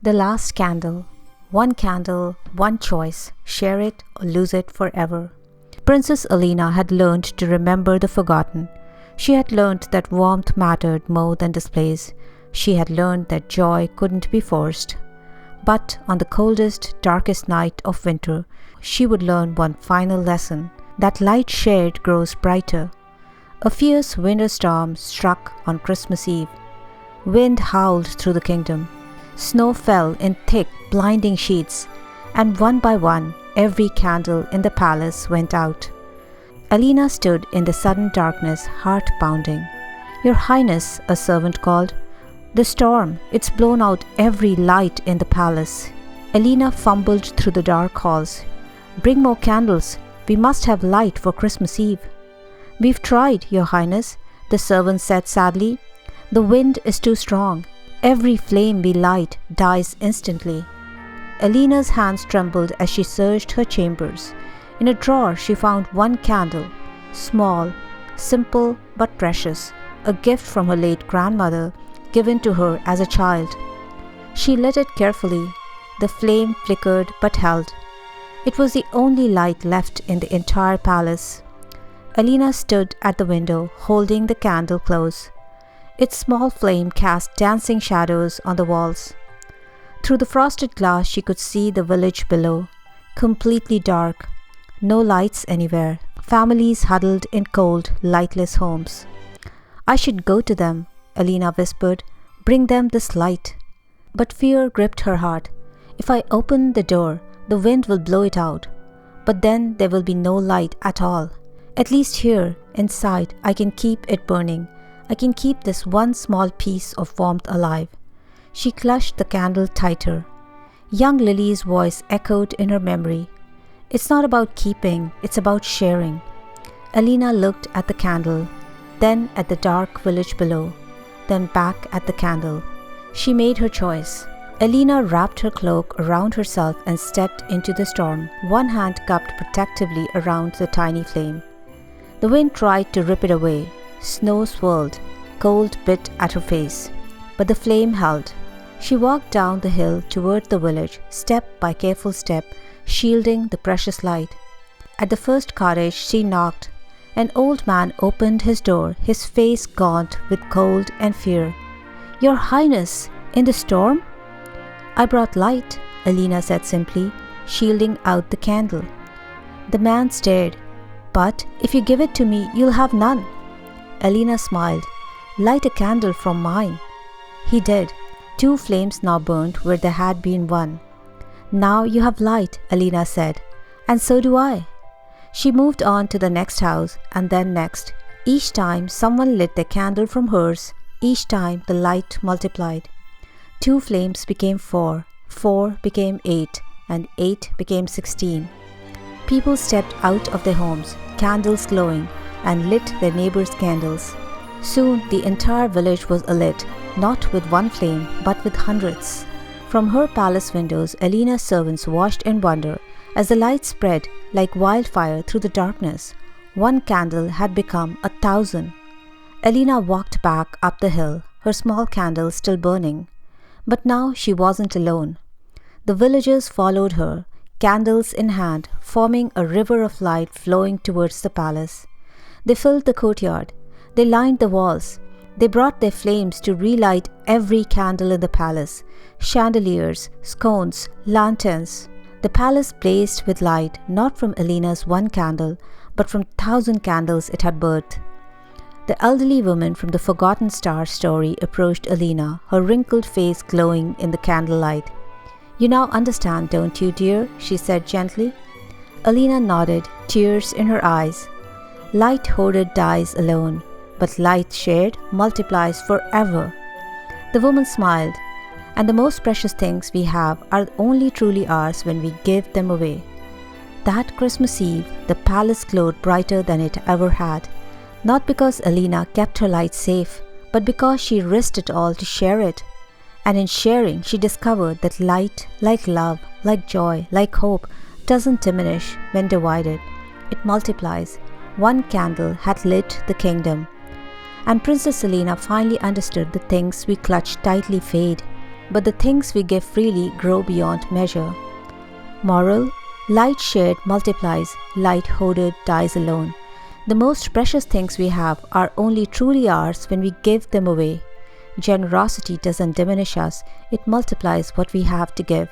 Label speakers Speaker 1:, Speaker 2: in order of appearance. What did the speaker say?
Speaker 1: The last candle. One candle, one choice. Share it or lose it forever. Princess Elena had learned to remember the forgotten. She had learned that warmth mattered more than displays. She had learned that joy couldn't be forced. But on the coldest, darkest night of winter, she would learn one final lesson, that light shared grows brighter. A fierce winter storm struck on Christmas Eve. Wind howled through the kingdom. Snow fell in thick, blinding sheets, and one by one, every candle in the palace went out. Elena stood in the sudden darkness, heart pounding. "Your Highness," a servant called. "The storm, it's blown out every light in the palace." Elena fumbled through the dark halls. "Bring more candles. We must have light for Christmas Eve." "We've tried, Your Highness," the servant said sadly. "The wind is too strong. Every flame we light dies instantly." Elena's hands trembled as she searched her chambers. In a drawer she found one candle, small, simple but precious, a gift from her late grandmother, given to her as a child. She lit it carefully. The flame flickered but held. It was the only light left in the entire palace. Elena stood at the window, holding the candle close. Its small flame cast dancing shadows on the walls. Through the frosted glass she could see the village below, completely dark, no lights anywhere, families huddled in cold, lightless homes. "I should go to them," Elena whispered, "bring them this light." But fear gripped her heart. "If I open the door, the wind will blow it out. But then there will be no light at all. At least here, inside, I can keep it burning. I can keep this one small piece of warmth alive." She clutched the candle tighter. Young Lily's voice echoed in her memory. "It's not about keeping, it's about sharing." Elena looked at the candle, then at the dark village below, then back at the candle. She made her choice. Elena wrapped her cloak around herself and stepped into the storm, one hand cupped protectively around the tiny flame. The wind tried to rip it away. Snow swirled. Cold bit at her face. But the flame held. She walked down the hill toward the village, step by careful step, shielding the precious light. At the first cottage she knocked. An old man opened his door, his face gaunt with cold and fear. "Your Highness, in the storm?" "I brought light," Elena said simply, shielding out the candle. The man stared. "But if you give it to me, you'll have none." Elena smiled. "Light a candle from mine." He did. 2 flames now burnt where there had been one. "Now you have light," Elena said. "And so do I." She moved on to the next house and then next. Each time someone lit their candle from hers, each time the light multiplied. 2 flames became 4, 4 became 8, and 8 became 16. People stepped out of their homes, candles glowing, and lit their neighbors' candles. Soon the entire village was alit, not with one flame, but with hundreds. From her palace windows, Elena's servants watched in wonder as the light spread like wildfire through the darkness. One candle had become 1,000. Elena walked back up the hill, her small candle still burning. But now she wasn't alone. The villagers followed her, candles in hand, forming a river of light flowing towards the palace. They filled the courtyard. They lined the walls. They brought their flames to relight every candle in the palace. Chandeliers, scones, lanterns. The palace blazed with light, not from Elena's one candle, but from 1,000 candles it had birthed. The elderly woman from the Forgotten Star story approached Elena, her wrinkled face glowing in the candlelight. "You now understand, don't you, dear?" she said gently. Elena nodded, tears in her eyes. Light hoarded dies alone, but light shared multiplies forever. The woman smiled. "And the most precious things we have are only truly ours when we give them away." That Christmas Eve, the palace glowed brighter than it ever had. Not because Elena kept her light safe, but because she risked it all to share it. And in sharing, she discovered that light, like love, like joy, like hope, doesn't diminish when divided. It multiplies. One candle had lit the kingdom. And Princess Elena finally understood the things we clutch tightly fade. but the things we give freely grow beyond measure. Moral: light shared multiplies, light hoarded dies alone. The most precious things we have are only truly ours when we give them away. Generosity doesn't diminish us, it multiplies what we have to give.